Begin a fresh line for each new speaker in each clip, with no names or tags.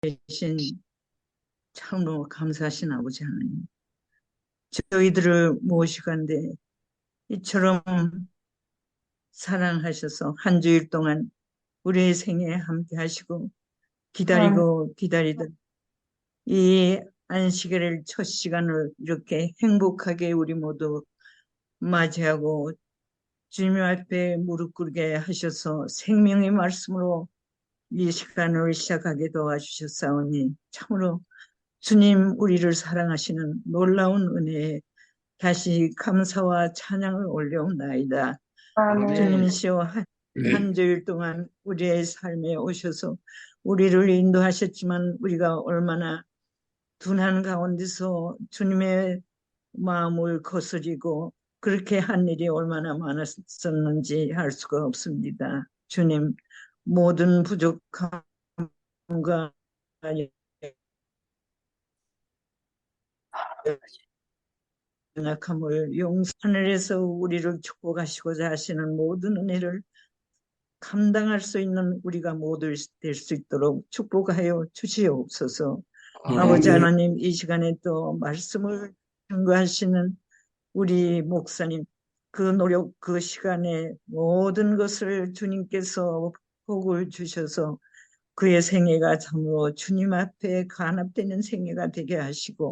계신 참으로 감사하신 아버지 하나님, 저희들을 모시간데 이처럼 사랑하셔서 한 주일 동안 우리의 생에 함께 하시고 기다리고 기다리던 이 안식일을 첫 시간을 이렇게 행복하게 우리 모두 맞이하고 주님 앞에 무릎 꿇게 하셔서 생명의 말씀으로 이 시간을 시작하게 도와주셨사오니 참으로 주님 우리를 사랑하시는 놀라운 은혜에 다시 감사와 찬양을 올려옵나이다.
아멘.
주님이시여 한 주일 동안 우리의 삶에 오셔서 우리를 인도하셨지만 우리가 얼마나 둔한 가운데서 주님의 마음을 거스리고 그렇게 한 일이 얼마나 많았었는지 알 수가 없습니다. 주님 모든 부족함과 연약함을 하늘에서 우리를 축복하시고자 하시는 모든 은혜를 감당할 수 있는 우리가 모두 될 수 있도록 축복하여 주시옵소서. 아버지 하나님, 이 시간에 또 말씀을 증거하시는 우리 목사님, 그 노력, 그 시간에 모든 것을 주님께서 복을 주셔서 그의 생애가 참으로 주님 앞에 간합되는 생애가 되게 하시고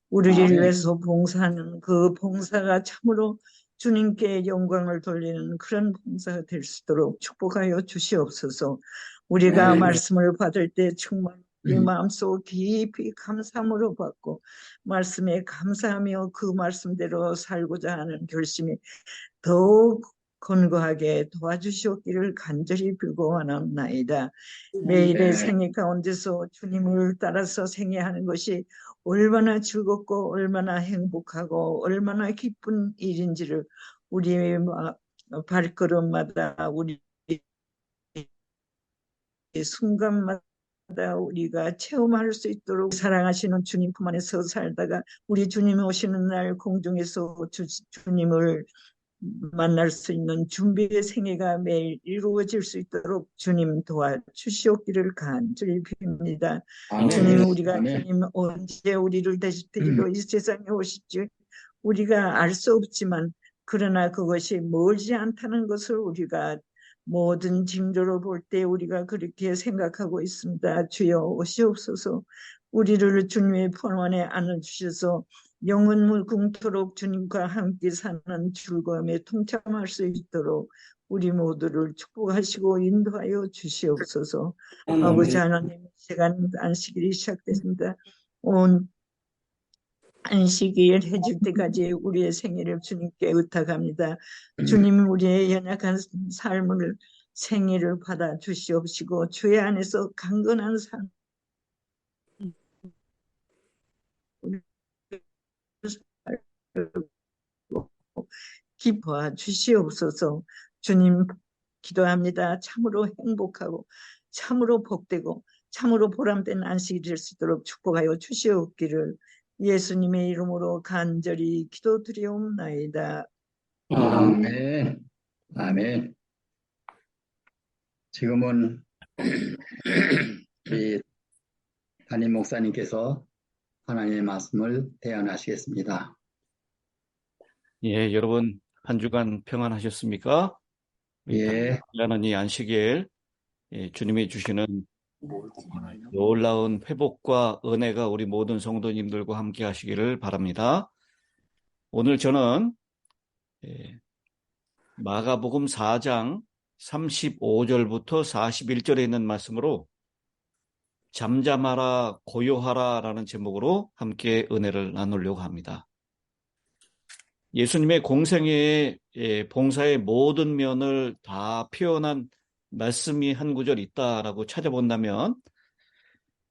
우리를 위해서 봉사하는 그 봉사가 참으로 주님께 영광을 돌리는 그런 봉사가 될 수 있도록 축복하여 주시옵소서. 우리가 말씀을 받을 때 정말 우리 마음속 깊이 감사함으로 받고 말씀에 감사하며 그 말씀대로 살고자 하는 결심이 더욱 건고하게 도와주시옵기를 간절히 빌고 원합나이다. 매일의 생애 가운데서 주님을 따라서 생애하는 것이 얼마나 즐겁고 얼마나 행복하고 얼마나 기쁜 일인지를 우리의 발걸음마다 우리 순간마다 우리가 체험할 수 있도록 사랑하시는 주님 품 안에서 살다가 우리 주님 오시는 날 공중에서 주님을 만날 수 있는 준비의 생애가 매일 이루어질 수 있도록 주님 도와주시옵기를 간절히 빕니다. 주님, 우리가 주님 언제 우리를 데리러 이 세상에 오실지 우리가 알 수 없지만 그러나 그것이 멀지 않다는 것을 우리가 모든 징조로 볼 때 우리가 그렇게 생각하고 있습니다. 주여 오시옵소서. 우리를 주님의 품 안에 안아주셔서 영원 무궁토록 주님과 함께 사는 즐거움에 동참할 수 있도록 우리 모두를 축복하시고 인도하여 주시옵소서. 아버지 하나님, 시간 안식일이 시작됐습니다. 온 안식일 해줄 때까지 우리의 생애를 주님께 의탁합니다. 주님 우리의 연약한 삶을 생애를 받아 주시옵시고 주의 안에서 강건한 삶 기뻐하 주시옵소서. 주님 기도합니다. 참으로 행복하고 참으로 복되고 참으로 보람된 안식이 될 수 있도록 축복하여 주시옵기를 예수님의 이름으로 간절히 기도드리옵나이다.
아멘. 아멘. 지금은 우리 담임 목사님께서 하나님의 말씀을 대언하시겠습니다.
예, 여러분 한 주간 평안하셨습니까?
예.
하는 이 안식일 주님이 주시는 놀라운 회복과 은혜가 우리 모든 성도님들과 함께 하시기를 바랍니다. 오늘 저는 마가복음 4장 35절부터 41절에 있는 말씀으로 잠잠하라 고요하라 라는 제목으로 함께 은혜를 나누려고 합니다. 예수님의 공생애의 봉사의 모든 면을 다 표현한 말씀이 한 구절 있다라고 찾아본다면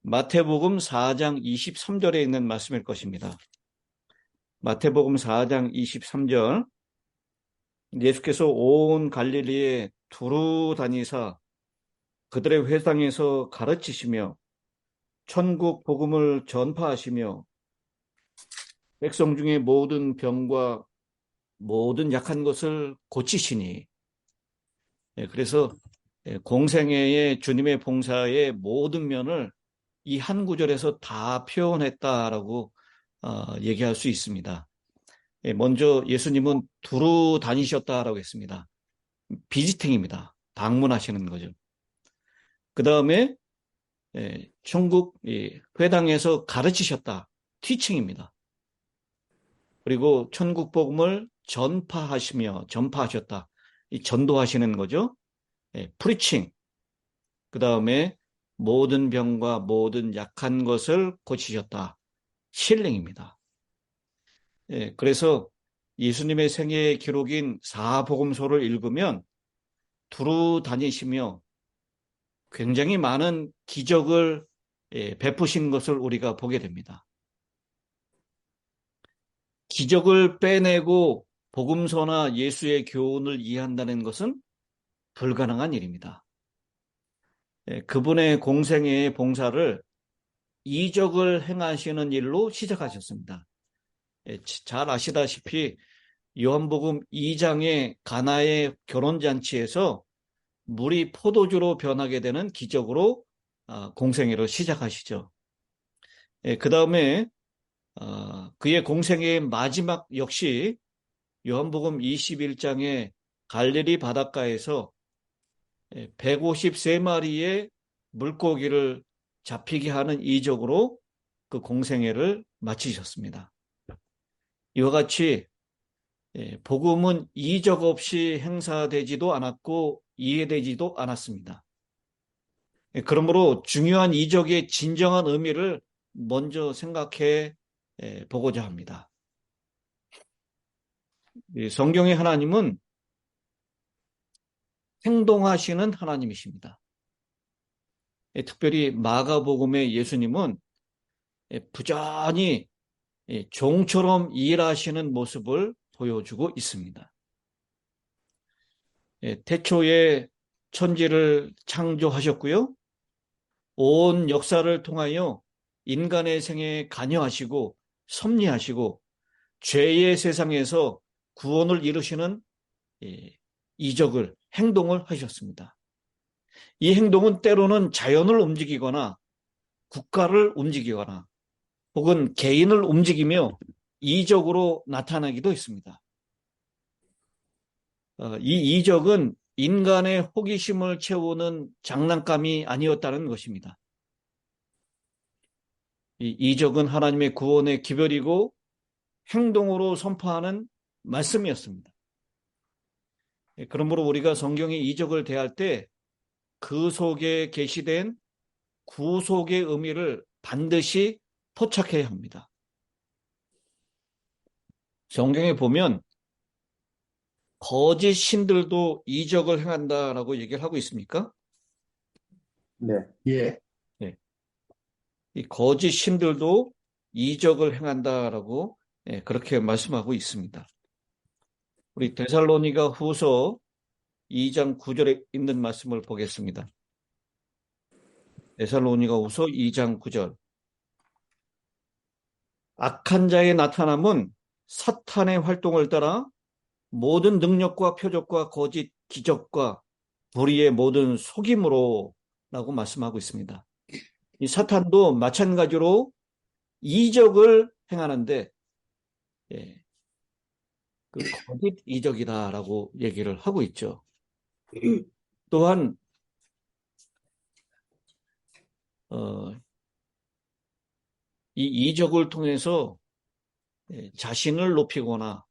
마태복음 4장 23절에 있는 말씀일 것입니다. 마태복음 4장 23절 예수께서 온 갈릴리에 두루 다니사 그들의 회당에서 가르치시며 천국 복음을 전파하시며 백성 중에 모든 병과 모든 약한 것을 고치시니 그래서 공생애의 주님의 봉사의 모든 면을 이 한 구절에서 다 표현했다라고 얘기할 수 있습니다. 먼저 예수님은 두루 다니셨다라고 했습니다. 비지팅입니다. 방문하시는 거죠. 그 다음에 천국 회당에서 가르치셨다. 티칭입니다. 그리고 천국 복음을 전파하셨다. 이 전도하시는 거죠. 프리칭. 그 다음에 모든 병과 모든 약한 것을 고치셨다. 힐링입니다. 그래서 예수님의 생애의 기록인 사복음서를 읽으면 두루 다니시며 굉장히 많은 기적을 베푸신 것을 우리가 보게 됩니다. 기적을 빼내고 복음서나 예수의 교훈을 이해한다는 것은 불가능한 일입니다. 그분의 공생애의 봉사를 이적을 행하시는 일로 시작하셨습니다. 잘 아시다시피 요한복음 2장의 가나의 결혼잔치에서 물이 포도주로 변하게 되는 기적으로 공생애를 시작하시죠. 그 다음에 그의 공생애의 마지막 역시 요한복음 21장의 갈릴리 바닷가에서 153마리의 물고기를 잡히게 하는 이적으로 그 공생애를 마치셨습니다. 이와 같이 복음은 이적 없이 행사되지도 않았고 이해되지도 않았습니다. 그러므로 중요한 이적의 진정한 의미를 먼저 생각해 보고자 합니다. 성경의 하나님은 행동하시는 하나님이십니다. 특별히 마가복음의 예수님은 부지런히 종처럼 일하시는 모습을 보여주고 있습니다. 태초에 천지를 창조하셨고요. 온 역사를 통하여 인간의 생애에 관여하시고 섭리하시고 죄의 세상에서 구원을 이루시는 이적을, 행동을 하셨습니다. 이 행동은 때로는 자연을 움직이거나 국가를 움직이거나 혹은 개인을 움직이며 이적으로 나타나기도 했습니다. 이 이적은 인간의 호기심을 채우는 장난감이 아니었다는 것입니다. 이 이적은 하나님의 구원의 기별이고 행동으로 선포하는 말씀이었습니다. 그러므로 우리가 성경의 이적을 대할 때 그 속에 계시된 구속의 의미를 반드시 포착해야 합니다. 성경에 보면 거짓 신들도 이적을 행한다라고 얘기를 하고 있습니까?
네. 예.
이 거짓 신들도 이적을 행한다라고 그렇게 말씀하고 있습니다. 우리 데살로니가 후서 2장 9절에 있는 말씀을 보겠습니다. 데살로니가 후서 2장 9절. 악한 자의 나타남은 사탄의 활동을 따라 모든 능력과 표적과 거짓 기적과 불의의 모든 속임으로 라고 말씀하고 있습니다. 이 사탄도 마찬가지로 이적을 행하는데 그 거짓 이적이다라고 얘기를 하고 있죠. 또한 이 이적을 통해서 자신을 높이거나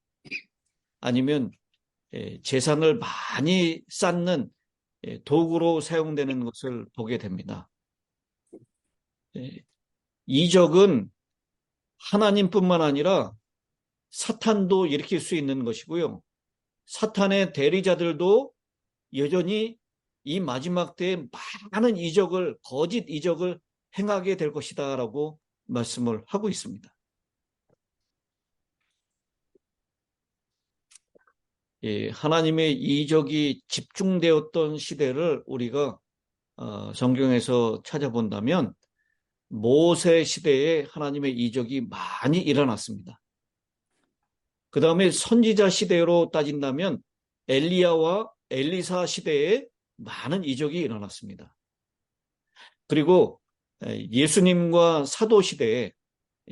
아니면 재산을 많이 쌓는 도구로 사용되는 것을 보게 됩니다. 이적은 하나님뿐만 아니라 사탄도 일으킬 수 있는 것이고요. 사탄의 대리자들도 여전히 이 마지막 때에 많은 이적을, 거짓 이적을 행하게 될 것이다 라고 말씀을 하고 있습니다. 하나님의 이적이 집중되었던 시대를 우리가 성경에서 찾아본다면 모세 시대에 하나님의 이적이 많이 일어났습니다. 그 다음에 선지자 시대로 따진다면 엘리야와 엘리사 시대에 많은 이적이 일어났습니다. 그리고 예수님과 사도 시대에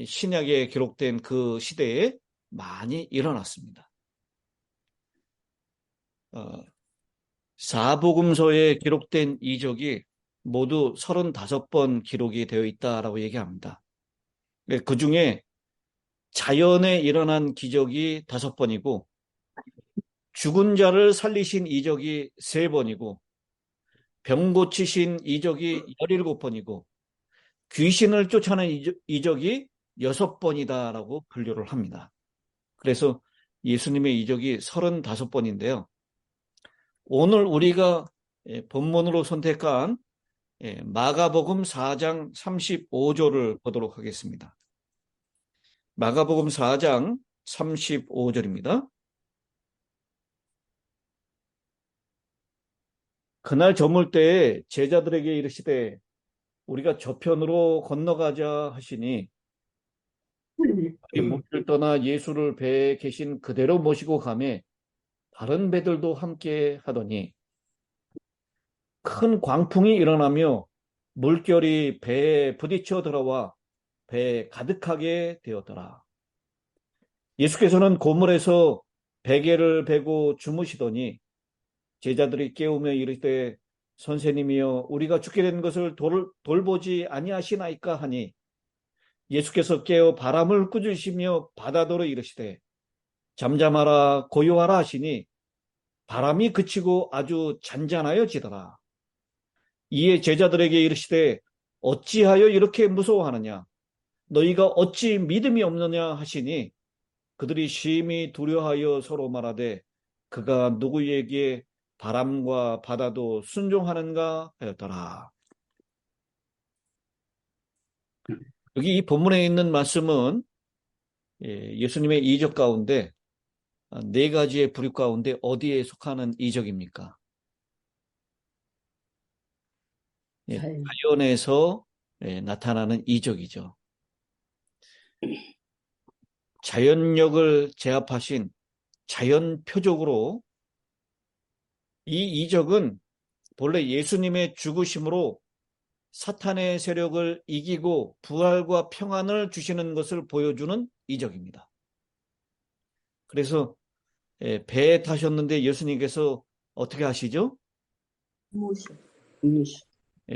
신약에 기록된 그 시대에 많이 일어났습니다. 사복음서에 기록된 이적이 모두 35번 기록이 되어 있다라고 얘기합니다. 그 중에 자연에 일어난 기적이 5번이고 죽은 자를 살리신 이적이 3번이고 병 고치신 이적이 17번이고 귀신을 쫓아낸 이적이 6번이다라고 분류를 합니다. 그래서 예수님의 이적이 35번인데요. 오늘 우리가 본문으로 선택한 마가복음 4장 35절을 보도록 하겠습니다. 마가복음 4장 35절입니다. 그날 저물 때에 제자들에게 이르시되 우리가 저편으로 건너가자 하시니 물을 떠나 예수를 배에 계신 그대로 모시고 가매 다른 배들도 함께 하더니 큰 광풍이 일어나며 물결이 배에 부딪혀 들어와 배에 가득하게 되었더라. 예수께서는 고물에서 베개를 베고 주무시더니 제자들이 깨우며 이르되 선생님이여 우리가 죽게 된 것을 돌보지 아니하시나이까 하니 예수께서 깨어 바람을 꾸짖으시며 바다더러 이르시되 잠잠하라 고요하라 하시니 바람이 그치고 아주 잔잔하여지더라. 이에 제자들에게 이르시되 어찌하여 이렇게 무서워하느냐 너희가 어찌 믿음이 없느냐 하시니 그들이 심히 두려워하여 서로 말하되 그가 누구에게 바람과 바다도 순종하는가 하였더라. 여기 이 본문에 있는 말씀은 예수님의 이적 가운데 4가지의 부류 가운데 어디에 속하는 이적입니까? 자연에서 나타나는 이적이죠. 자연력을 제압하신 자연 표적으로 이 이적은 본래 예수님의 죽으심으로 사탄의 세력을 이기고 부활과 평안을 주시는 것을 보여주는 이적입니다. 그래서 배에 타셨는데 예수님께서 어떻게 하시죠?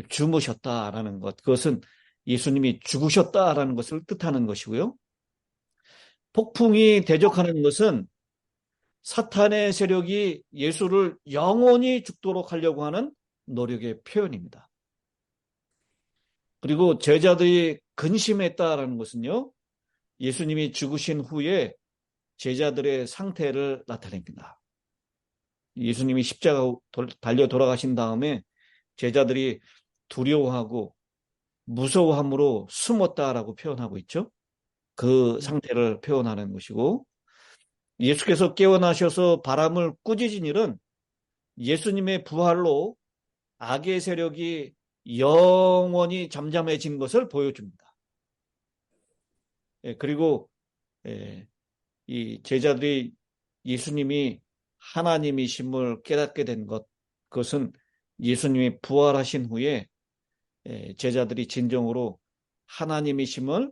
주무셨다라는 것. 그것은 예수님이 죽으셨다라는 것을 뜻하는 것이고요. 폭풍이 대적하는 것은 사탄의 세력이 예수를 영원히 죽도록 하려고 하는 노력의 표현입니다. 그리고 제자들이 근심했다라는 것은요, 예수님이 죽으신 후에 제자들의 상태를 나타냅니다. 예수님이 십자가 달려 돌아가신 다음에 제자들이 두려워하고 무서워함으로 숨었다라고 표현하고 있죠. 그 상태를 표현하는 것이고 예수께서 깨어나셔서 바람을 꾸짖은 일은 예수님의 부활로 악의 세력이 영원히 잠잠해진 것을 보여줍니다. 그리고 이 제자들이 예수님이 하나님이심을 깨닫게 된 것, 그것은 예수님이 부활하신 후에 제자들이 진정으로 하나님이신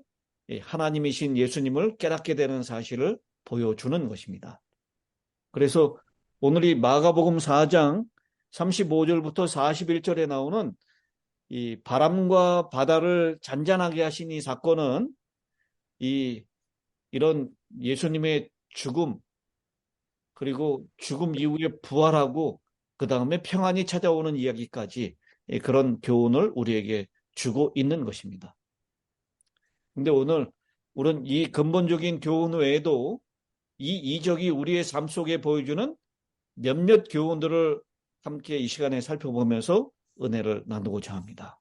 예수님을 깨닫게 되는 사실을 보여주는 것입니다. 그래서 오늘 이 마가복음 4장 35절부터 41절에 나오는 이 바람과 바다를 잔잔하게 하신 이 사건은 이런 예수님의 죽음 그리고 죽음 이후에 부활하고 그 다음에 평안이 찾아오는 이야기까지 그런 교훈을 우리에게 주고 있는 것입니다. 근데 오늘 우리는 이 근본적인 교훈 외에도 이 이적이 우리의 삶 속에 보여주는 몇몇 교훈들을 함께 이 시간에 살펴보면서 은혜를 나누고자 합니다.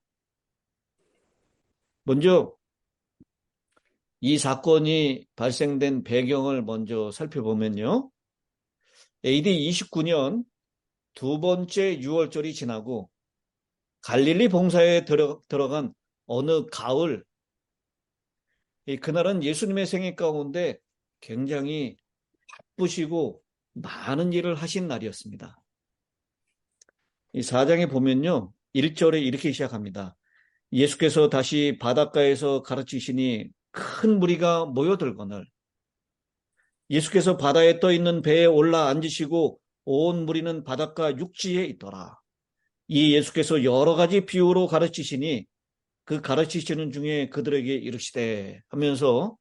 먼저 이 사건이 발생된 배경을 먼저 살펴보면요. AD 29년 두 번째 유월절이 지나고 갈릴리 봉사에 들어간 어느 가을, 그날은 예수님의 생애 가운데 굉장히 바쁘시고 많은 일을 하신 날이었습니다. 이 4장에 보면요. 1절에 이렇게 시작합니다. 예수께서 다시 바닷가에서 가르치시니 큰 무리가 모여들거늘 예수께서 바다에 떠 있는 배에 올라 앉으시고 온 무리는 바닷가 육지에 있더라. 이 예수께서 여러 가지 비유로 가르치시니 그 가르치시는 중에 그들에게 이르시되 하면서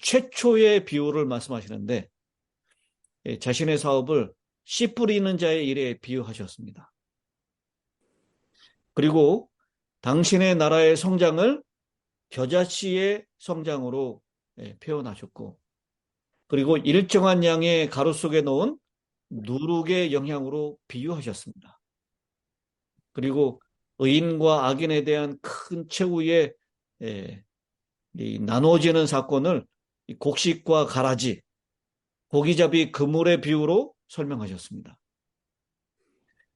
최초의 비유를 말씀하시는데 자신의 사업을 씨 뿌리는 자의 일에 비유하셨습니다. 그리고 당신의 나라의 성장을 겨자씨의 성장으로 표현하셨고 그리고 일정한 양의 가루 속에 넣은 누룩의 영향으로 비유하셨습니다. 그리고 의인과 악인에 대한 큰 최후의 나누어지는 사건을 곡식과 가라지, 고기잡이 그물의 비유로 설명하셨습니다.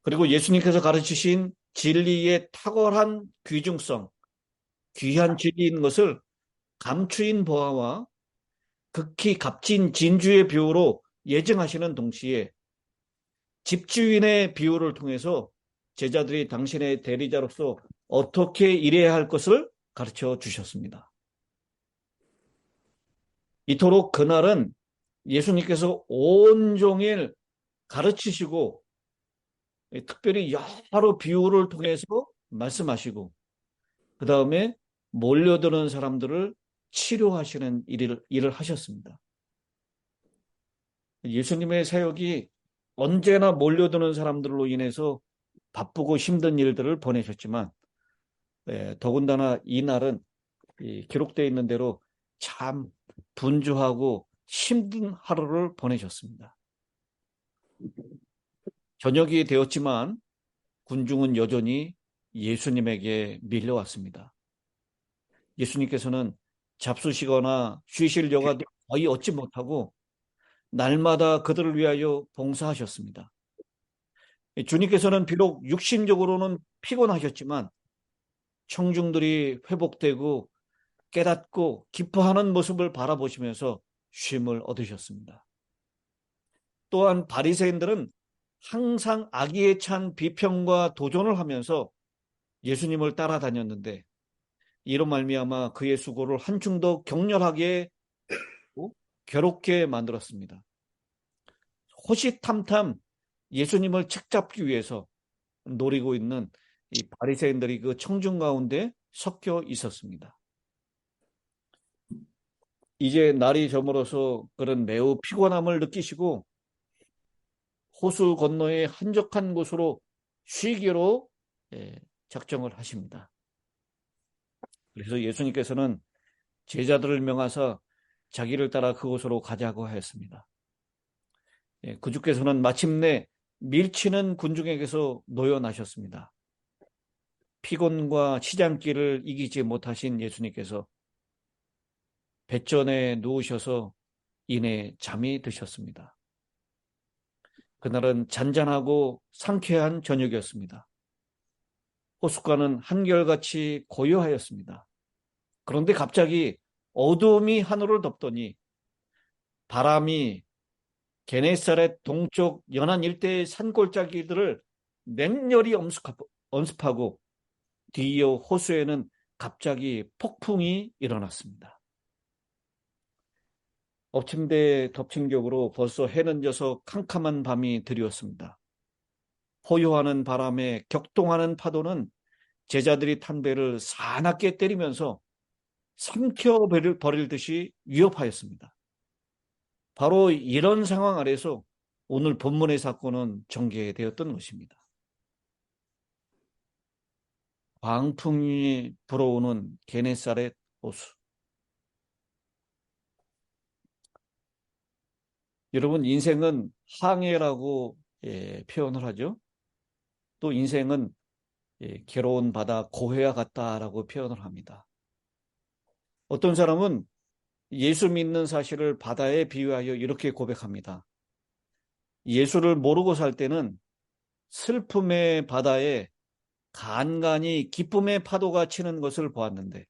그리고 예수님께서 가르치신 진리의 탁월한 귀중성, 귀한 진리인 것을 감추인 보화와 극히 값진 진주의 비유로 예증하시는 동시에 집주인의 비유를 통해서 제자들이 당신의 대리자로서 어떻게 일해야 할 것을 가르쳐 주셨습니다. 이토록 그날은 예수님께서 온종일 가르치시고 특별히 여러 비유를 통해서 말씀하시고 그 다음에 몰려드는 사람들을 치료하시는 일을 하셨습니다. 예수님의 사역이 언제나 몰려드는 사람들로 인해서 바쁘고 힘든 일들을 보내셨지만 더군다나 이 날은 기록되어 있는 대로 참 분주하고 힘든 하루를 보내셨습니다. 저녁이 되었지만 군중은 여전히 예수님에게 밀려왔습니다. 예수님께서는 잡수시거나 쉬실 여가도 거의 얻지 못하고 날마다 그들을 위하여 봉사하셨습니다. 주님께서는 비록 육신적으로는 피곤하셨지만 청중들이 회복되고 깨닫고 기뻐하는 모습을 바라보시면서 쉼을 얻으셨습니다. 또한 바리새인들은 항상 악의에 찬 비평과 도전을 하면서 예수님을 따라다녔는데 이로 말미암아 그의 수고를 한층 더 격렬하게 괴롭게 만들었습니다. 호시탐탐 예수님을 책잡기 위해서 노리고 있는 이 바리새인들이 그 청중 가운데 섞여 있었습니다. 이제 날이 저물어서 그런 매우 피곤함을 느끼시고 호수 건너의 한적한 곳으로 쉬기로 작정을 하십니다. 그래서 예수님께서는 제자들을 명하사 자기를 따라 그곳으로 가자고 하였습니다. 구주께서는 마침내 밀치는 군중에게서 놓여나셨습니다. 피곤과 시장길을 이기지 못하신 예수님께서 뱃전에 누우셔서 이내 잠이 드셨습니다. 그날은 잔잔하고 상쾌한 저녁이었습니다. 호숫가는 한결같이 고요하였습니다. 그런데 갑자기 어두움이 하늘을 덮더니 바람이 게네사렛 동쪽 연안 일대의 산골짜기들을 맹렬히 엄습하고 뒤이어 호수에는 갑자기 폭풍이 일어났습니다. 엎침대 덮친 격으로 벌써 해는 져서 캄캄한 밤이 드리웠습니다. 호요하는 바람에 격동하는 파도는 제자들이 탄 배를 사납게 때리면서 삼켜버릴 듯이 위협하였습니다. 바로 이런 상황 아래서 오늘 본문의 사건은 전개되었던 것입니다. 광풍이 불어오는 게네사렛 호수. 여러분, 인생은 항해라고 표현을 하죠. 또 인생은 괴로운 바다 고해와 같다라고 표현을 합니다. 어떤 사람은 예수 믿는 사실을 바다에 비유하여 이렇게 고백합니다. 예수를 모르고 살 때는 슬픔의 바다에 간간히 기쁨의 파도가 치는 것을 보았는데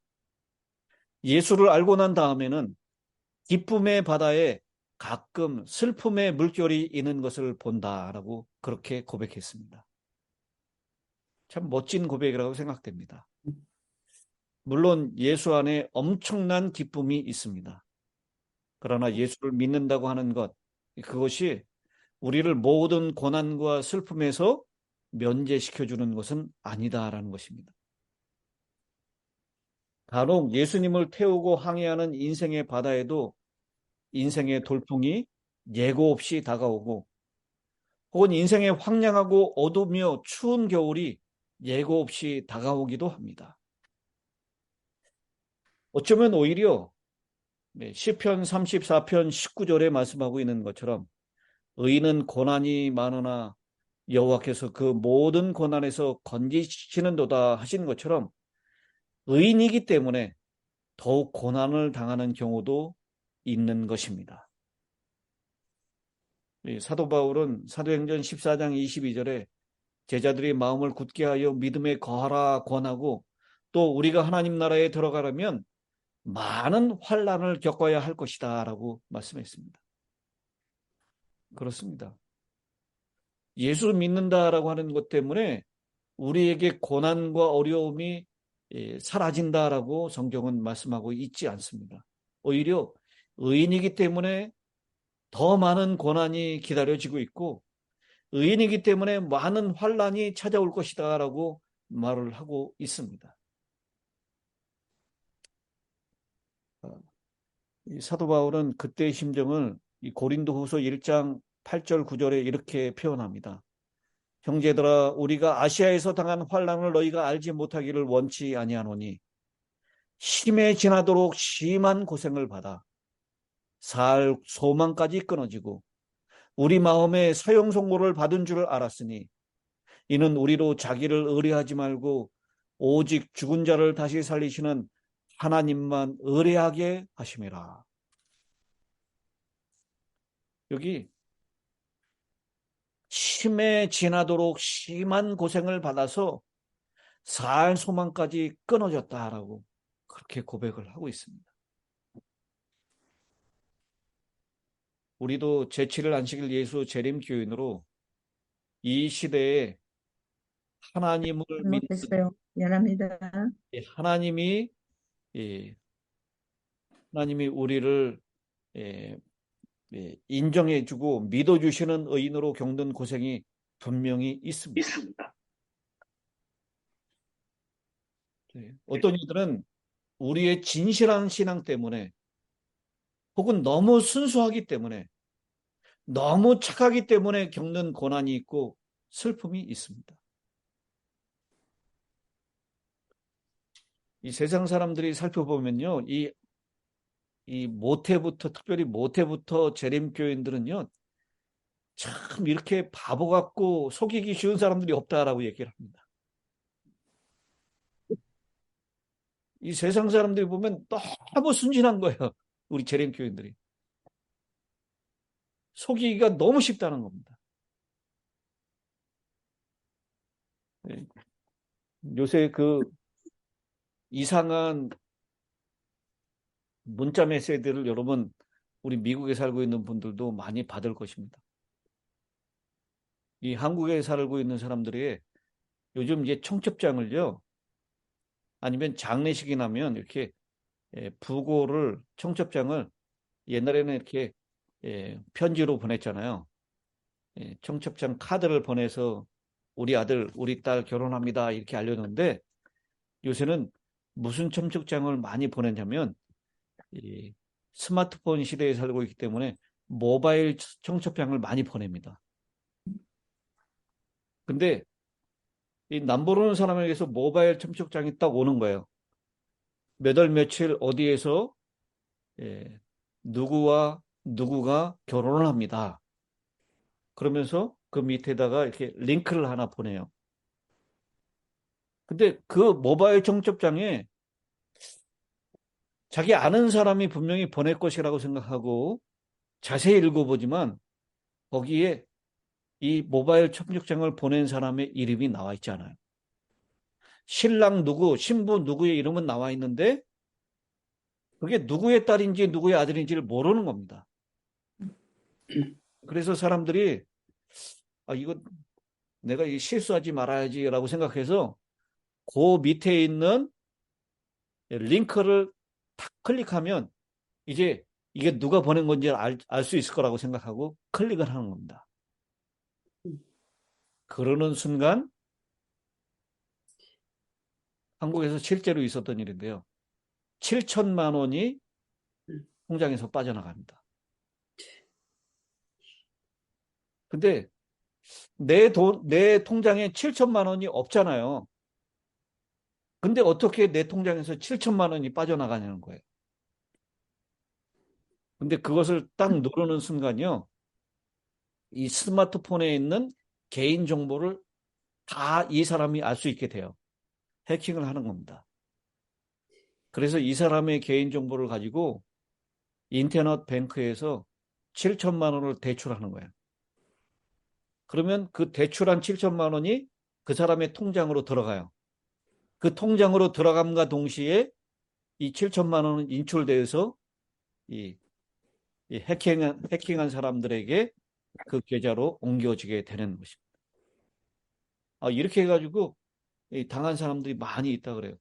예수를 알고 난 다음에는 기쁨의 바다에 가끔 슬픔의 물결이 있는 것을 본다라고 그렇게 고백했습니다. 참 멋진 고백이라고 생각됩니다. 물론 예수 안에 엄청난 기쁨이 있습니다. 그러나 예수를 믿는다고 하는 것, 그것이 우리를 모든 고난과 슬픔에서 면제시켜주는 것은 아니다라는 것입니다. 간혹 예수님을 태우고 항해하는 인생의 바다에도 인생의 돌풍이 예고 없이 다가오고, 혹은 인생의 황량하고 어두우며 추운 겨울이 예고 없이 다가오기도 합니다. 어쩌면 오히려 시편 34편 19절에 말씀하고 있는 것처럼 의인은 고난이 많으나 여호와께서 그 모든 고난에서 건지시는도다 하신 것처럼 의인이기 때문에 더욱 고난을 당하는 경우도 있는 것입니다. 사도 바울은 사도행전 14장 22절에 제자들이 마음을 굳게 하여 믿음에 거하라 권하고, 또 우리가 하나님 나라에 들어가려면 많은 환난을 겪어야 할 것이다 라고 말씀했습니다. 그렇습니다. 예수를 믿는다라고 하는 것 때문에 우리에게 고난과 어려움이 사라진다라고 성경은 말씀하고 있지 않습니다. 오히려 의인이기 때문에 더 많은 고난이 기다려지고 있고, 의인이기 때문에 많은 환난이 찾아올 것이다 라고 말을 하고 있습니다. 사도 바울은 그때의 심정을 이 고린도후서 1장 8절 9절에 이렇게 표현합니다. 형제들아, 우리가 아시아에서 당한 환난을 너희가 알지 못하기를 원치 아니하노니 심해 지나도록 심한 고생을 받아 살 소망까지 끊어지고 우리 마음에 사형선고를 받은 줄 알았으니 이는 우리로 자기를 의뢰하지 말고 오직 죽은 자를 다시 살리시는 하나님만 의뢰하게 하심이라. 여기 심해 지나도록 심한 고생을 받아서 살 소망까지 끊어졌다라고 그렇게 고백을 하고 있습니다. 우리도 제7일 안식일 예수 재림교인으로 이 시대에 하나님을 믿는,
잘못했어요. 미안합니다.
하나님이 하나님이 우리를 인정해주고 믿어주시는 의인으로 겪는 고생이 분명히 있습니다. 어떤 이들은 우리의 진실한 신앙 때문에, 혹은 너무 순수하기 때문에, 너무 착하기 때문에 겪는 고난이 있고 슬픔이 있습니다. 이 세상 사람들이 살펴보면요, 이 모태부터, 특별히 모태부터 재림교인들은요, 참 이렇게 바보 같고 속이기 쉬운 사람들이 없다라고 얘기를 합니다. 이 세상 사람들이 보면 너무 순진한 거예요. 우리 재림교인들이. 속이기가 너무 쉽다는 겁니다. 요새 그 이상한 문자 메시지를 여러분, 우리 미국에 살고 있는 분들도 많이 받을 것입니다. 이 한국에 살고 있는 사람들이 요즘 이제 청첩장을요, 아니면 장례식이 나면 이렇게 부고를, 청첩장을 옛날에는 이렇게 편지로 보냈잖아요. 청첩장 카드를 보내서 우리 아들, 우리 딸 결혼합니다 이렇게 알려놓는데, 요새는 무슨 청첩장을 많이 보내냐면 이 스마트폰 시대에 살고 있기 때문에 모바일 청첩장을 많이 보냅니다. 근데 이 남모르는 사람에게서 모바일 청첩장이 딱 오는 거예요. 몇 월 며칠 어디에서 누구와 누구가 결혼을 합니다. 그러면서 그 밑에다가 이렇게 링크를 하나 보내요. 근데 그 모바일 청첩장에 자기 아는 사람이 분명히 보낼 것이라고 생각하고 자세히 읽어보지만 거기에 이 모바일 청첩장을 보낸 사람의 이름이 나와 있지 않아요. 신랑 누구, 신부 누구의 이름은 나와 있는데 그게 누구의 딸인지 누구의 아들인지를 모르는 겁니다. 그래서 사람들이 이거 내가 실수하지 말아야지라고 생각해서 그 밑에 있는 링크를 탁 클릭하면 이제 이게 누가 보낸 건지 알 수 있을 거라고 생각하고 클릭을 하는 겁니다. 그러는 순간 한국에서 실제로 있었던 일인데요. 7천만 원이 통장에서 빠져나갑니다. 근데 내 통장에 7천만 원이 없잖아요. 근데 어떻게 내 통장에서 7천만 원이 빠져나가냐는 거예요. 근데 그것을 딱 누르는 순간요. 이 스마트폰에 있는 개인 정보를 다 이 사람이 알 수 있게 돼요. 해킹을 하는 겁니다. 그래서 이 사람의 개인 정보를 가지고 인터넷 뱅크에서 7천만 원을 대출하는 거예요. 그러면 그 대출한 7천만 원이 그 사람의 통장으로 들어가요. 그 통장으로 들어감과 동시에 이 7천만 원은 인출돼서 이 해킹한 사람들에게 그 계좌로 옮겨지게 되는 것입니다. 이렇게 해가지고 당한 사람들이 많이 있다 그래요.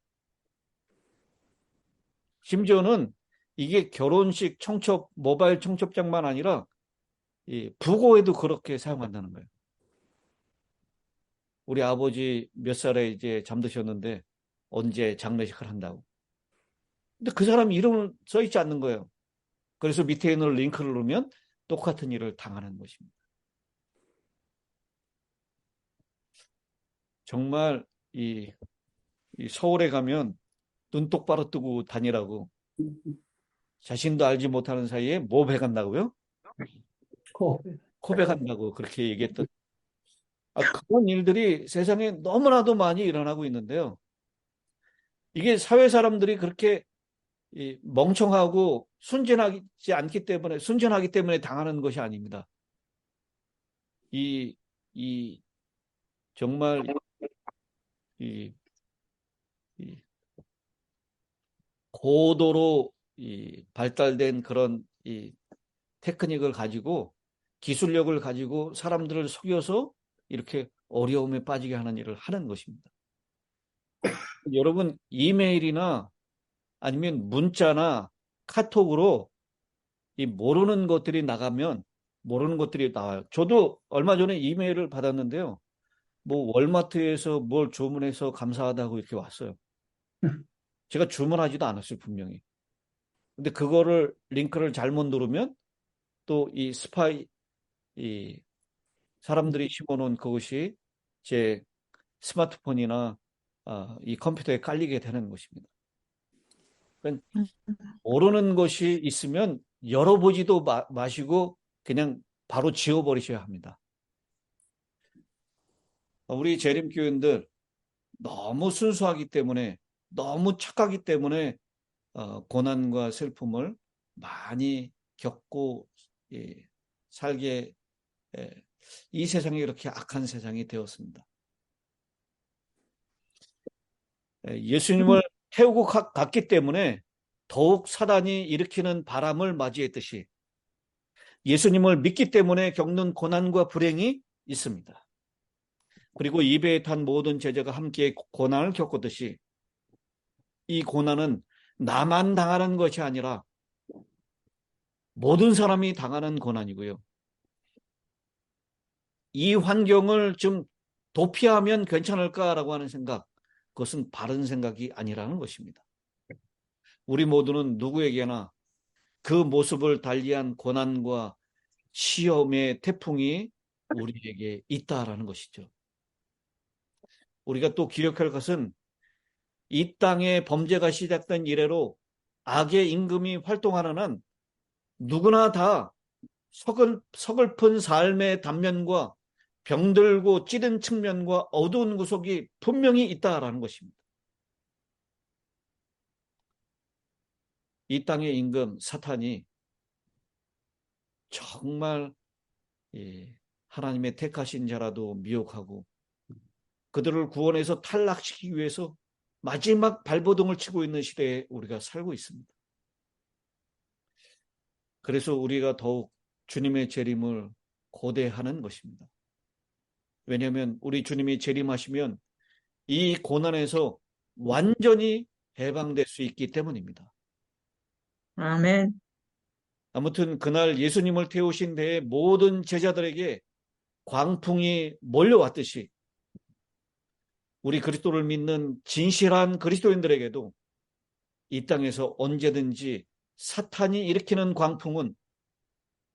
심지어는 이게 결혼식 청첩, 모바일 청첩장만 아니라 부고에도 그렇게 사용한다는 거예요. 우리 아버지 몇 살에 이제 잠드셨는데 언제 장례식을 한다고. 근데 그 사람 이름은 써 있지 않는 거예요. 그래서 밑에 있는 링크를 누르면 똑같은 일을 당하는 것입니다. 정말 이 서울에 가면 눈 똑바로 뜨고 다니라고 자신도 알지 못하는 사이에 뭐 배간다고요? 코 배간다고 그렇게 얘기했던. 그런 일들이 세상에 너무나도 많이 일어나고 있는데요. 이게 사회 사람들이 그렇게 멍청하고 순진하기 때문에 당하는 것이 아닙니다. 정말 고도로 발달된 그런 테크닉을 가지고 기술력을 가지고 사람들을 속여서 이렇게 어려움에 빠지게 하는 일을 하는 것입니다. 여러분 이메일이나 아니면 문자나 카톡으로 모르는 것들이 나가면 모르는 것들이 나와요. 저도 얼마 전에 이메일을 받았는데요. 뭐 월마트에서 뭘 주문해서 감사하다고 이렇게 왔어요. 제가 주문하지도 않았어요, 분명히. 근데 그거를 링크를 잘못 누르면 또 이 사람들이 심어놓은 그것이 제 스마트폰이나 이 컴퓨터에 깔리게 되는 것입니다. 그러니까 모르는 것이 있으면 열어보지도 마시고 그냥 바로 지워버리셔야 합니다. 우리 재림교인들 너무 순수하기 때문에 너무 착하기 때문에 고난과 슬픔을 많이 겪고 살게 이 세상이 이렇게 악한 세상이 되었습니다. 예수님을 태우고 갔기 때문에 더욱 사단이 일으키는 바람을 맞이했듯이 예수님을 믿기 때문에 겪는 고난과 불행이 있습니다. 그리고 이배에 탄 모든 제자가 함께 고난을 겪었듯이 이 고난은 나만 당하는 것이 아니라 모든 사람이 당하는 고난이고요. 이 환경을 좀 도피하면 괜찮을까라고 하는 생각, 그것은 바른 생각이 아니라는 것입니다. 우리 모두는 누구에게나 그 모습을 달리한 고난과 시험의 태풍이 우리에게 있다라는 것이죠. 우리가 또 기억할 것은 이 땅에 범죄가 시작된 이래로 악의 임금이 활동하는 한 누구나 다 서글픈 삶의 단면과 병들고 찌든 측면과 어두운 구석이 분명히 있다라는 것입니다. 이 땅의 임금 사탄이 정말 하나님의 택하신 자라도 미혹하고 그들을 구원해서 탈락시키기 위해서 마지막 발버둥을 치고 있는 시대에 우리가 살고 있습니다. 그래서 우리가 더욱 주님의 재림을 고대하는 것입니다. 왜냐하면 우리 주님이 재림하시면 이 고난에서 완전히 해방될 수 있기 때문입니다.
아멘.
아무튼 그날 예수님을 태우신 데에 모든 제자들에게 광풍이 몰려왔듯이 우리 그리스도를 믿는 진실한 그리스도인들에게도 이 땅에서 언제든지 사탄이 일으키는 광풍은,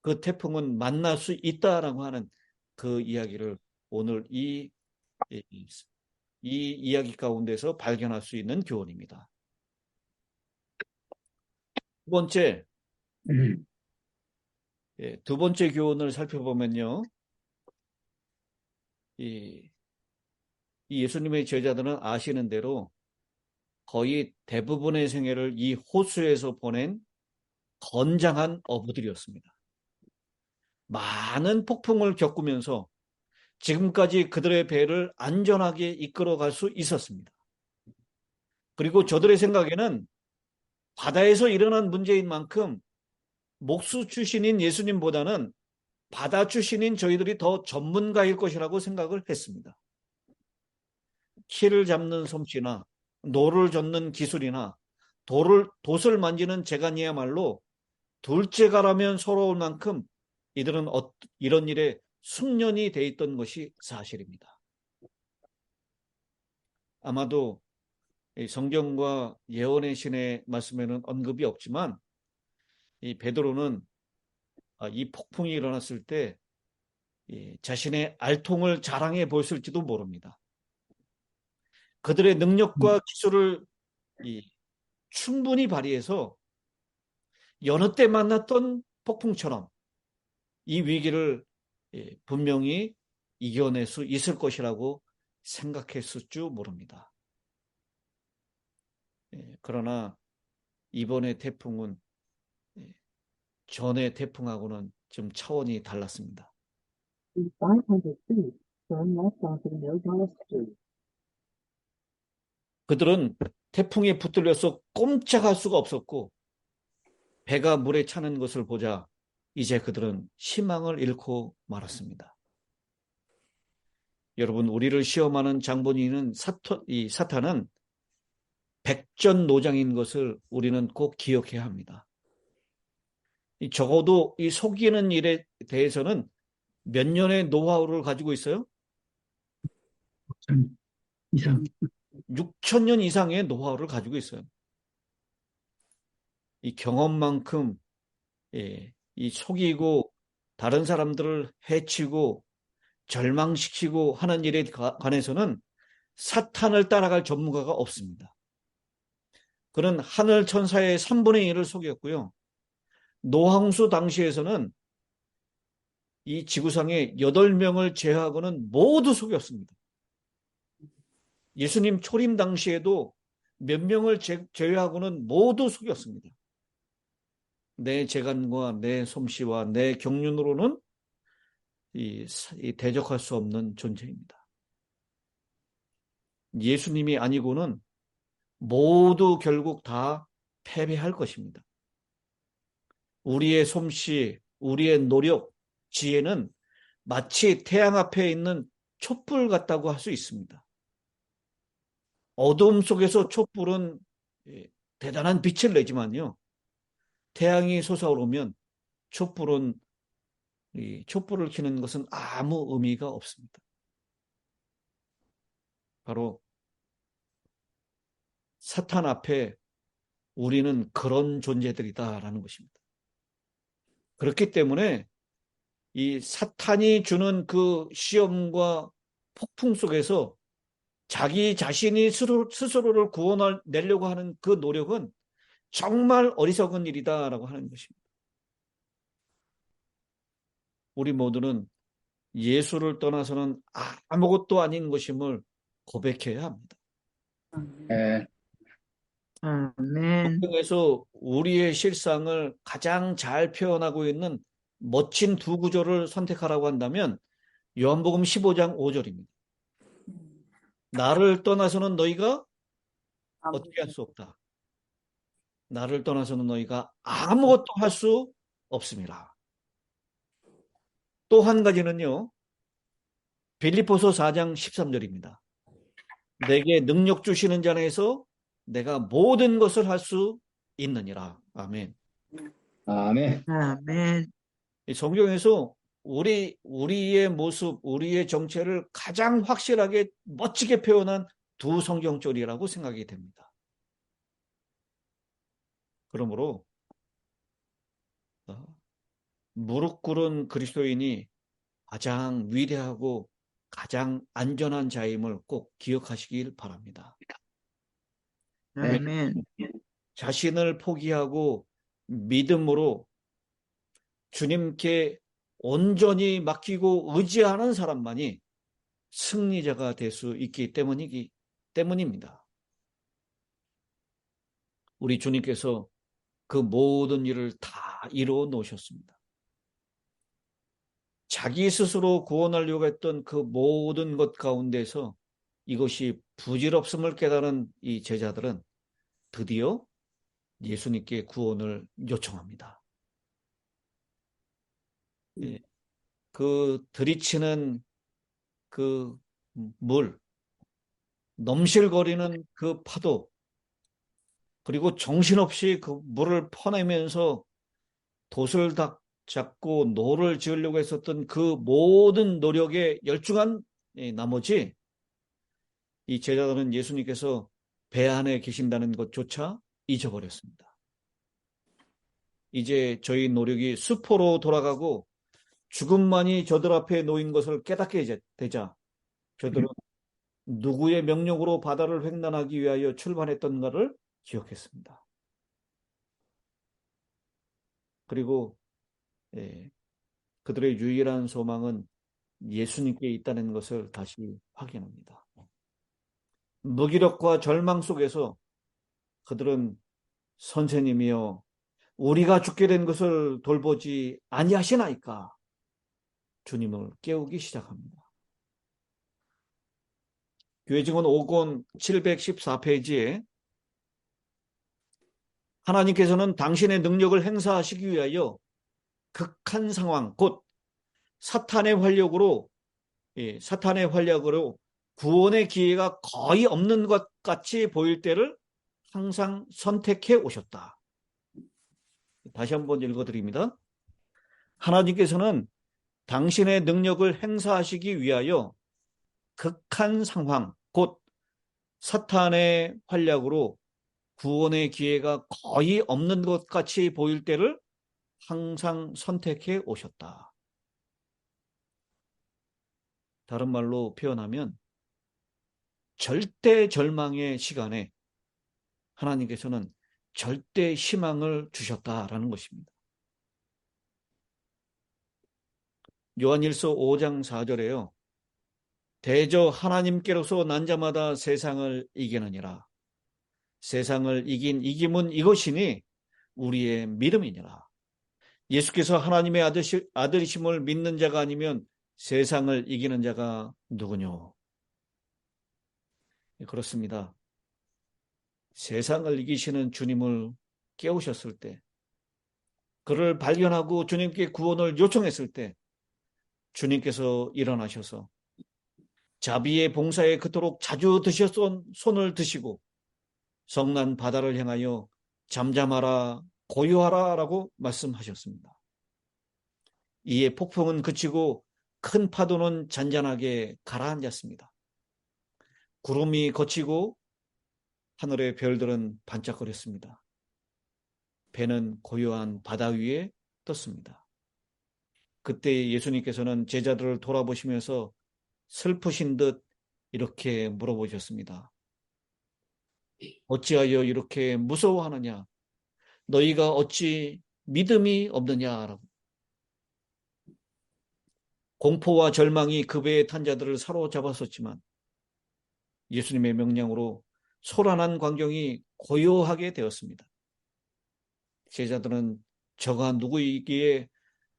그 태풍은 만날 수 있다라고 하는 그 이야기를 오늘 이 이야기 가운데서 발견할 수 있는 교훈입니다. 두 번째 교훈을 살펴보면요. 이 예수님의 제자들은 아시는 대로 거의 대부분의 생애를 이 호수에서 보낸 건장한 어부들이었습니다. 많은 폭풍을 겪으면서 지금까지 그들의 배를 안전하게 이끌어갈 수 있었습니다. 그리고 저들의 생각에는 바다에서 일어난 문제인 만큼 목수 출신인 예수님보다는 바다 출신인 저희들이 더 전문가일 것이라고 생각을 했습니다. 키를 잡는 솜씨나 노를 젓는 기술이나 돛을 만지는 재간이야말로 둘째가라면 서러울 만큼 이들은 이런 일에 숙련이 돼 있던 것이 사실입니다. 아마도 성경과 예언의 신의 말씀에는 언급이 없지만 이 베드로는 이 폭풍이 일어났을 때 자신의 알통을 자랑해 보였을지도 모릅니다. 그들의 능력과 기술을 충분히 발휘해서 여느 때 만났던 폭풍처럼 이 위기를 분명히 이겨낼 수 있을 것이라고 생각했을 줄 모릅니다. 그러나 이번의 태풍은 전의 태풍하고는 좀 차원이 달랐습니다. 그들은 태풍에 붙들려서 꼼짝할 수가 없었고 배가 물에 차는 것을 보자 이제 그들은 희망을 잃고 말았습니다. 여러분, 우리를 시험하는 장본인은 사탄은 백전노장인 것을 우리는 꼭 기억해야 합니다. 적어도 이 속이는 일에 대해서는 몇 년의 노하우를 가지고 있어요? 6,000년 이상의 노하우를 가지고 있어요. 이 경험만큼 이 속이고 다른 사람들을 해치고 절망시키고 하는 일에 관해서는 사탄을 따라갈 전문가가 없습니다. 그는 하늘 천사의 3분의 1을 속였고요. 노항수 당시에서는 이 지구상에 8명을 제외하고는 모두 속였습니다. 예수님 초림 당시에도 몇 명을 제외하고는 모두 속였습니다. 내 재간과 내 솜씨와 내 경륜으로는 대적할 수 없는 존재입니다. 예수님이 아니고는 모두 결국 다 패배할 것입니다. 우리의 솜씨, 우리의 노력, 지혜는 마치 태양 앞에 있는 촛불 같다고 할 수 있습니다. 어두움 속에서 촛불은 대단한 빛을 내지만요. 태양이 솟아오르면 촛불을 켜는 것은 아무 의미가 없습니다. 바로 사탄 앞에 우리는 그런 존재들이다라는 것입니다. 그렇기 때문에 이 사탄이 주는 그 시험과 폭풍 속에서 자기 자신이 스스로를 구원내려고 하는 그 노력은 정말 어리석은 일이다라고 하는 것입니다. 우리 모두는 예수를 떠나서는 아무것도 아닌 것임을 고백해야 합니다.
아멘.
성경에서 우리의 실상을 가장 잘 표현하고 있는 멋진 두 구절을 선택하라고 한다면 요한복음 15장 5절입니다. 나를 떠나서는 너희가 어떻게 할 수 없다. 나를 떠나서는 너희가 아무것도 할 수 없습니다. 또 한 가지는요. 빌립보서 4장 13절입니다. 내게 능력 주시는 자 안에서 내가 모든 것을 할 수 있느니라. 아멘.
아멘.
아멘.
이 성경에서 우리의 모습, 우리의 정체를 가장 확실하게 멋지게 표현한 두 성경절이라고 생각이 됩니다. 그러므로 무릎 꿇은 그리스도인이 가장 위대하고 가장 안전한 자임을 꼭 기억하시길 바랍니다.
아멘.
자신을 포기하고 믿음으로 주님께 온전히 맡기고 의지하는 사람만이 승리자가 될 수 있기 때문입니다. 우리 주님께서 그 모든 일을 다 이루어 놓으셨습니다. 자기 스스로 구원하려고 했던 그 모든 것 가운데서 이것이 부질없음을 깨달은 이 제자들은 드디어 예수님께 구원을 요청합니다. 그 들이치는 그 물, 넘실거리는 그 파도, 그리고 정신없이 그 물을 퍼내면서 돛을 잡고 노를 지으려고 했었던 그 모든 노력에 열중한 나머지 이 제자들은 예수님께서 배 안에 계신다는 것조차 잊어버렸습니다. 이제 저희 노력이 수포로 돌아가고 죽음만이 저들 앞에 놓인 것을 깨닫게 되자 저들은 누구의 명령으로 바다를 횡단하기 위하여 출발했던가를 기억했습니다. 그리고 그들의 유일한 소망은 예수님께 있다는 것을 다시 확인합니다. 무기력과 절망 속에서 그들은 선생님이여 우리가 죽게 된 것을 돌보지 아니하시나이까 주님을 깨우기 시작합니다. 교회증언 5권 714페이지에 하나님께서는 당신의 능력을 행사하시기 위하여 극한 상황, 곧 사탄의 활력으로 구원의 기회가 거의 없는 것 같이 보일 때를 항상 선택해 오셨다. 다시 한번 읽어드립니다. 하나님께서는 당신의 능력을 행사하시기 위하여 극한 상황, 곧 사탄의 활약으로 구원의 기회가 거의 없는 것 같이 보일 때를 항상 선택해 오셨다. 다른 말로 표현하면 절대 절망의 시간에 하나님께서는 절대 희망을 주셨다라는 것입니다. 요한일서 5장 4절에요. 대저 하나님께로서 난 자마다 세상을 이기느니라. 세상을 이긴 이김은 이것이니 우리의 믿음이니라. 예수께서 하나님의 아들이심을 믿는 자가 아니면 세상을 이기는 자가 누구뇨? 그렇습니다. 세상을 이기시는 주님을 깨우셨을 때, 그를 발견하고 주님께 구원을 요청했을 때 주님께서 일어나셔서 자비의 봉사에 그토록 자주 드셨던 손을 드시고 성난 바다를 향하여 잠잠하라 고요하라 라고 말씀하셨습니다. 이에 폭풍은 그치고 큰 파도는 잔잔하게 가라앉았습니다. 구름이 걷히고 하늘의 별들은 반짝거렸습니다. 배는 고요한 바다 위에 떴습니다. 그때 예수님께서는 제자들을 돌아보시면서 슬프신 듯 이렇게 물어보셨습니다. 어찌하여 이렇게 무서워하느냐? 너희가 어찌 믿음이 없느냐라고. 공포와 절망이 그 배에 탄 자들을 사로잡았었지만 예수님의 명령으로 소란한 광경이 고요하게 되었습니다. 제자들은 저가 누구이기에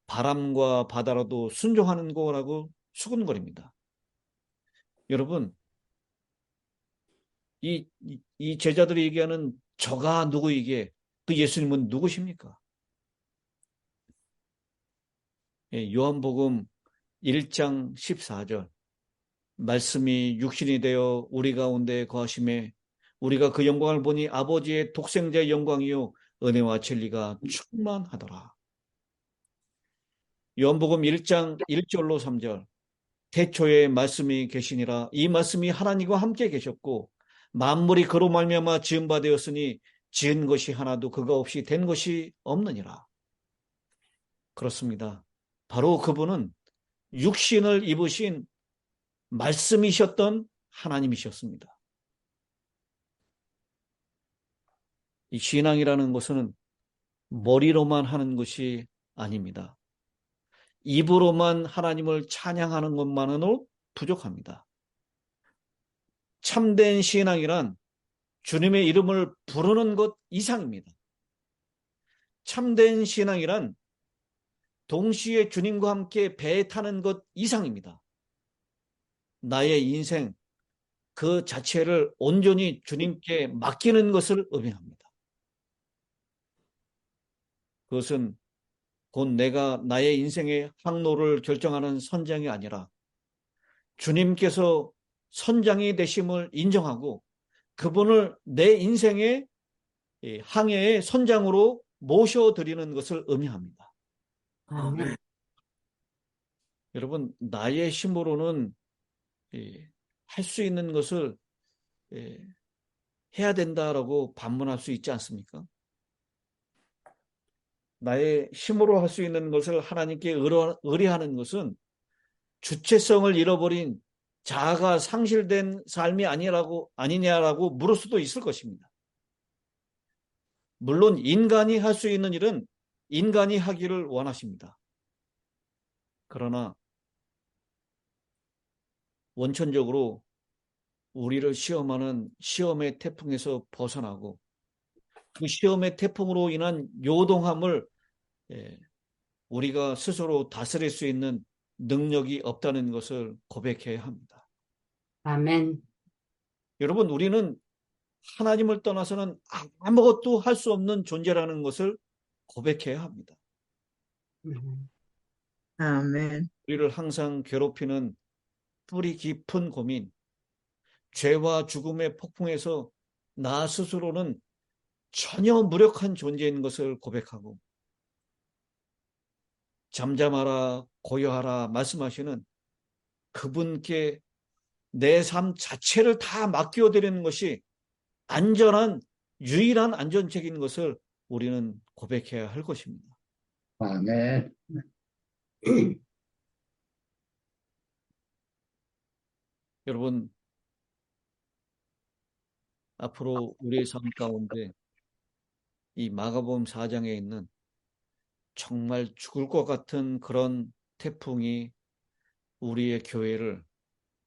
바람과 바다라도 순종하는 거라고 수군거립니다. 여러분, 이 제자들이 얘기하는 저가 누구이기에 그 예수님은 누구십니까? 요한복음 1장 14절 말씀이 육신이 되어 우리 가운데 거하심에 우리가 그 영광을 보니 아버지의 독생자의 영광이요 은혜와 진리가 충만하더라. 요한복음 1장 1절로 3절. 태초에 말씀이 계시니라. 이 말씀이 하나님과 함께 계셨고 만물이 그로 말미암아 지은 바 되었으니 지은 것이 하나도 그가 없이 된 것이 없느니라. 그렇습니다. 바로 그분은 육신을 입으신 말씀이셨던 하나님이셨습니다. 이 신앙이라는 것은 머리로만 하는 것이 아닙니다. 입으로만 하나님을 찬양하는 것만으로 부족합니다. 참된 신앙이란 주님의 이름을 부르는 것 이상입니다. 참된 신앙이란 동시에 주님과 함께 배에 타는 것 이상입니다. 나의 인생 그 자체를 온전히 주님께 맡기는 것을 의미합니다. 그것은 곧 내가 나의 인생의 항로를 결정하는 선장이 아니라 주님께서 선장이 되심을 인정하고 그분을 내 인생의 항해의 선장으로 모셔드리는 것을 의미합니다. 여러분, 나의 힘으로는 할 수 있는 것을 해야 된다라고 반문할 수 있지 않습니까? 나의 힘으로 할 수 있는 것을 하나님께 의뢰하는 것은 주체성을 잃어버린 자아가 상실된 삶이 아니냐라고 물을 수도 있을 것입니다. 물론 인간이 할 수 있는 일은 인간이 하기를 원하십니다. 그러나 원천적으로 우리를 시험하는 시험의 태풍에서 벗어나고 그 시험의 태풍으로 인한 요동함을 우리가 스스로 다스릴 수 있는 능력이 없다는 것을 고백해야 합니다.
아멘.
여러분, 우리는 하나님을 떠나서는 아무것도 할 수 없는 존재라는 것을 고백해야 합니다.
아멘.
우리를 항상 괴롭히는 뿌리 깊은 고민, 죄와 죽음의 폭풍에서 나 스스로는 전혀 무력한 존재인 것을 고백하고 잠잠하라 고요하라 말씀하시는 그분께 내 삶 자체를 다 맡겨드리는 것이 안전한 유일한 안전책인 것을 우리는 고백해야 할 것입니다.
아멘.
여러분, 앞으로 우리의 삶 가운데 이 마가복음 4장에 있는 정말 죽을 것 같은 그런 태풍이 우리의 교회를,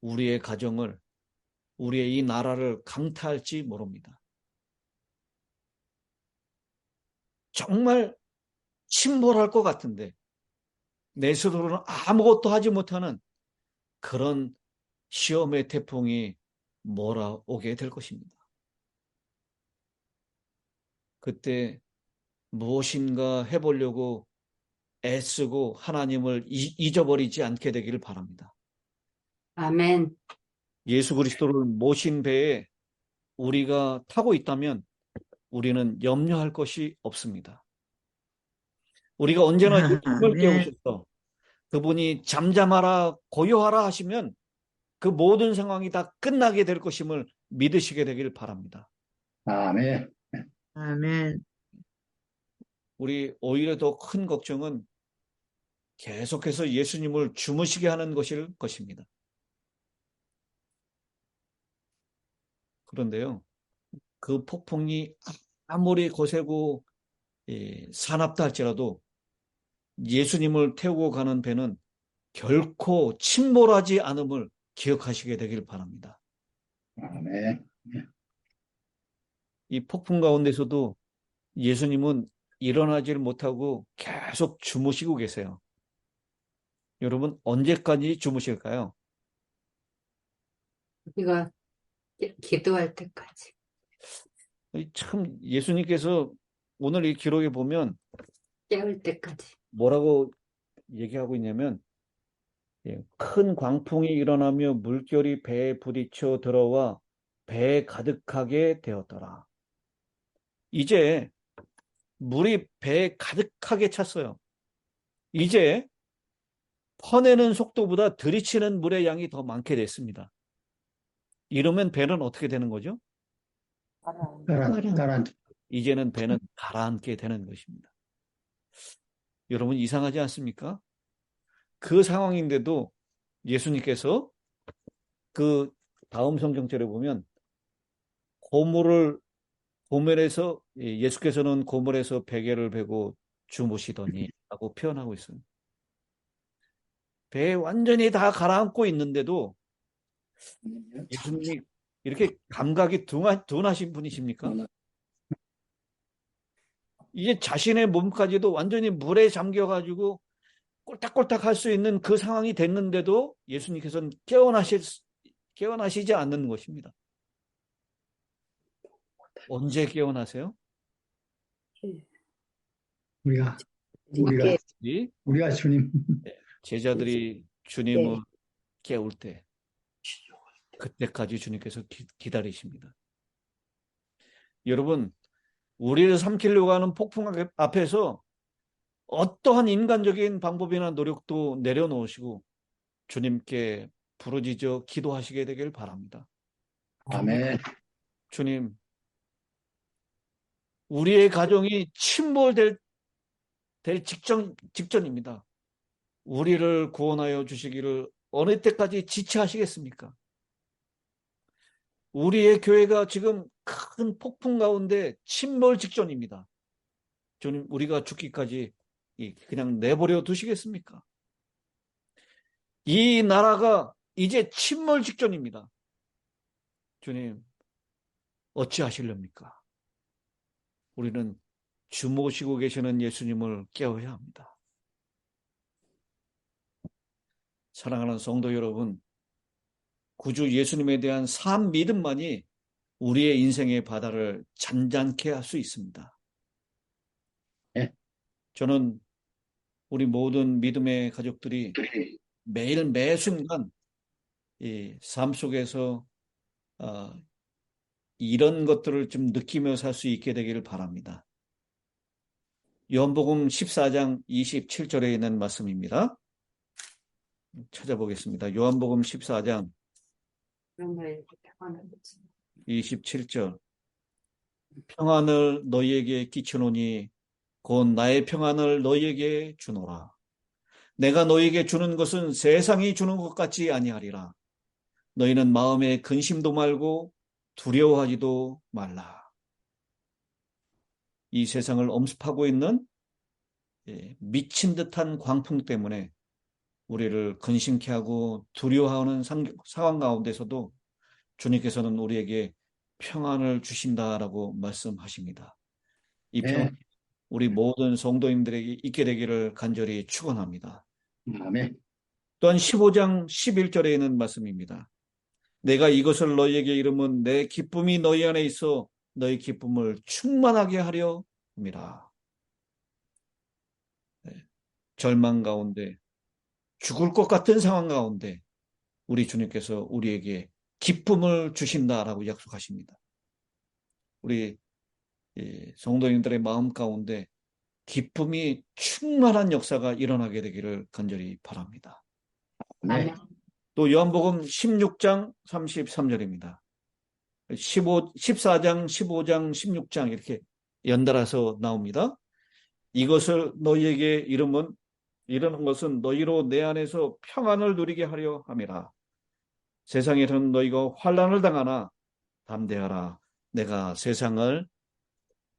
우리의 가정을, 우리의 이 나라를 강타할지 모릅니다. 정말 침몰할 것 같은데 내 스스로는 아무것도 하지 못하는 그런 시험의 태풍이 몰아오게 될 것입니다. 그때 무엇인가 해보려고 애쓰고 하나님을 잊어버리지 않게 되기를 바랍니다.
아멘.
예수 그리스도를 모신 배에 우리가 타고 있다면 우리는 염려할 것이 없습니다. 우리가 언제나 예수님을
아멘.
깨우셔서 그분이 잠잠하라 고요하라 하시면 그 모든 상황이 다 끝나게 될 것임을 믿으시게 되길 바랍니다.
아멘.
아멘.
우리 오히려 더 큰 걱정은 계속해서 예수님을 주무시게 하는 것일 것입니다. 그런데요, 그 폭풍이 아무리 거세고 사납다 할지라도 예수님을 태우고 가는 배는 결코 침몰하지 않음을 기억하시게 되길 바랍니다.
아멘.
이 폭풍 가운데서도 예수님은 일어나지를 못하고 계속 주무시고 계세요. 여러분, 언제까지 주무실까요?
우리가 기도할 때까지.
참 예수님께서 오늘 이 기록에 보면
깨울 때까지.
뭐라고 얘기하고 있냐면 큰 광풍이 일어나며 물결이 배에 부딪혀 들어와 배에 가득하게 되었더라. 이제 물이 배에 가득하게 찼어요. 이제 퍼내는 속도보다 들이치는 물의 양이 더 많게 됐습니다. 이러면 배는 어떻게 되는 거죠?
가라앉.
이제는 배는 가라앉게 되는 것입니다. 여러분 이상하지 않습니까? 그 상황인데도 예수님께서 그 다음 성경절에 보면 고물에서 예수께서는 고물에서 베개를 베고 주무시더니 라고 표현하고 있습니다. 배에 완전히 다 가라앉고 있는데도 예수님이 이렇게 감각이 둔하신 분이십니까? 이제 자신의 몸까지도 완전히 물에 잠겨가지고 꼴딱꼴딱 할 수 있는 그 상황이 됐는데도 예수님께서는 깨어나시지 않는 것입니다. 언제 깨어나세요?
우리가
예.
우리가 주님.
제자들이 주님을 깨울 때, 그때까지 주님께서 기다리십니다. 여러분, 우리를 삼키려고 하는 폭풍 앞에서 어떠한 인간적인 방법이나 노력도 내려놓으시고 주님께 부르짖어 기도하시게 되길 바랍니다.
아멘.
주님, 우리의 가정이 침몰될 직전입니다. 우리를 구원하여 주시기를 어느 때까지 지체하시겠습니까? 우리의 교회가 지금 큰 폭풍 가운데 침몰 직전입니다. 주님, 우리가 죽기까지 그냥 내버려 두시겠습니까? 이 나라가 이제 침몰 직전입니다. 주님, 어찌하시렵니까? 우리는 주무시고 계시는 예수님을 깨워야 합니다. 사랑하는 성도 여러분, 구주 예수님에 대한 산 믿음만이 우리의 인생의 바다를 잔잔케 할 수 있습니다.
네.
저는 우리 모든 믿음의 가족들이 매일 매 순간 이 삶 속에서 이런 것들을 좀 느끼며 살 수 있게 되기를 바랍니다. 요한복음 14장 27절에 있는 말씀입니다. 찾아보겠습니다. 요한복음 14장 27절. 평안을 너희에게 끼치노니 곧 나의 평안을 너희에게 주노라. 내가 너희에게 주는 것은 세상이 주는 것 같지 아니하리라. 너희는 마음에 근심도 말고 두려워하지도 말라. 이 세상을 엄습하고 있는 미친 듯한 광풍 때문에 우리를 근심케 하고 두려워하는 상황 가운데서도 주님께서는 우리에게 평안을 주신다라고 말씀하십니다. 이 평안 우리 모든 성도님들에게 있게 되기를 간절히 축원합니다.
아멘.
또한 15장 11절에 있는 말씀입니다. 내가 이것을 너희에게 이르면 내 기쁨이 너희 안에 있어 너희 기쁨을 충만하게 하려 함이라. 절망 가운데 죽을 것 같은 상황 가운데 우리 주님께서 우리에게 기쁨을 주신다라고 약속하십니다. 우리 성도님들의 마음 가운데 기쁨이 충만한 역사가 일어나게 되기를 간절히 바랍니다.
네.
또 요한복음 16장 33절입니다. 14장, 15장, 16장 이렇게 연달아서 나옵니다. 이것을 너희에게 이르는 것은 너희로 내 안에서 평안을 누리게 하려 함이라. 세상에서는 너희가 환난을 당하나 담대하라. 내가 세상을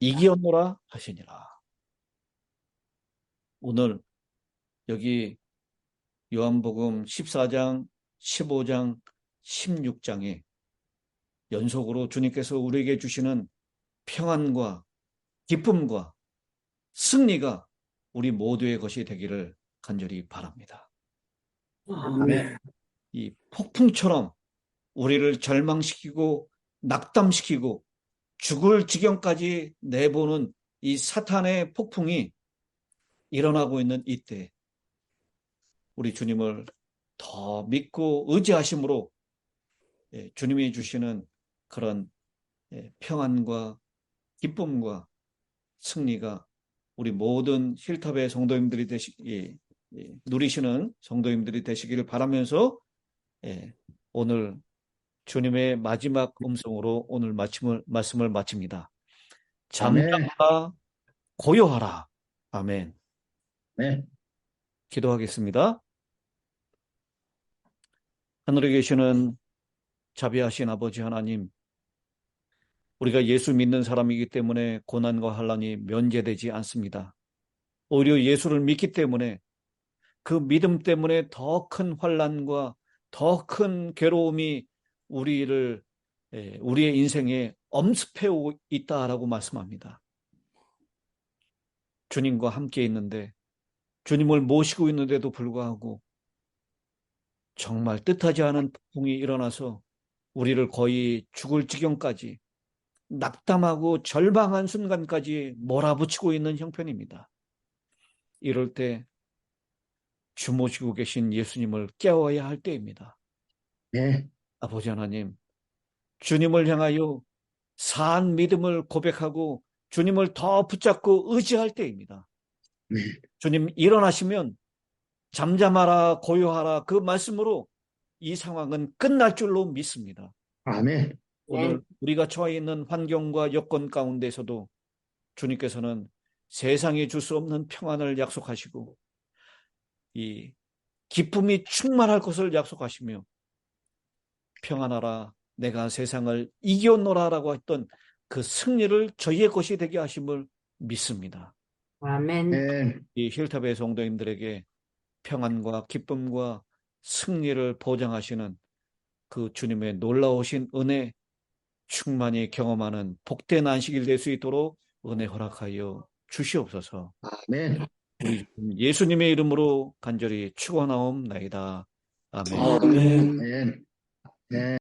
이기었노라 하시니라. 오늘 여기 요한복음 14장, 15장, 16장에 연속으로 주님께서 우리에게 주시는 평안과 기쁨과 승리가 우리 모두의 것이 되기를 간절히 바랍니다.
아멘.
이 폭풍처럼 우리를 절망시키고 낙담시키고 죽을 지경까지 내보는 이 사탄의 폭풍이 일어나고 있는 이때 우리 주님을 더 믿고 의지하심으로 주님이 주시는 그런 평안과 기쁨과 승리가 우리 모든 힐탑의 성도님들이 누리시는 성도님들이 되시기를 바라면서 오늘 주님의 마지막 음성으로 오늘 말씀을 마칩니다. 잠잠하라, 고요하라. 아멘.
네.
기도하겠습니다. 하늘에 계시는 자비하신 아버지 하나님, 우리가 예수 믿는 사람이기 때문에 고난과 환난이 면제되지 않습니다. 오히려 예수를 믿기 때문에 그 믿음 때문에 더 큰 환난과 더 큰 괴로움이 우리의 인생에 엄습해오고 있다라고 말씀합니다. 주님과 함께 있는데, 주님을 모시고 있는데도 불구하고 정말 뜻하지 않은 폭풍이 일어나서 우리를 거의 죽을 지경까지, 낙담하고 절망한 순간까지 몰아붙이고 있는 형편입니다. 이럴 때 주무시고 계신 예수님을 깨워야 할 때입니다.
네.
아버지 하나님, 주님을 향하여 산 믿음을 고백하고 주님을 더 붙잡고 의지할 때입니다.
네.
주님 일어나시면 잠잠하라, 고요하라, 그 말씀으로 이 상황은 끝날 줄로 믿습니다.
아멘.
오늘 우리가 처해 있는 환경과 여건 가운데서도 주님께서는 세상에 줄 수 없는 평안을 약속하시고 이 기쁨이 충만할 것을 약속하시며, 평안하라, 내가 세상을 이겨노라라고 했던 그 승리를 저희의 것이 되게 하심을 믿습니다.
아멘.
네.
이 힐탑의 성도님들에게 평안과 기쁨과 승리를 보장하시는 그 주님의 놀라우신 은혜 충만히 경험하는 복된 안식일 될 수 있도록 은혜 허락하여 주시옵소서.
아멘.
우리 예수님의 이름으로 간절히 축원하옵나이다. 아멘.
아멘. 네.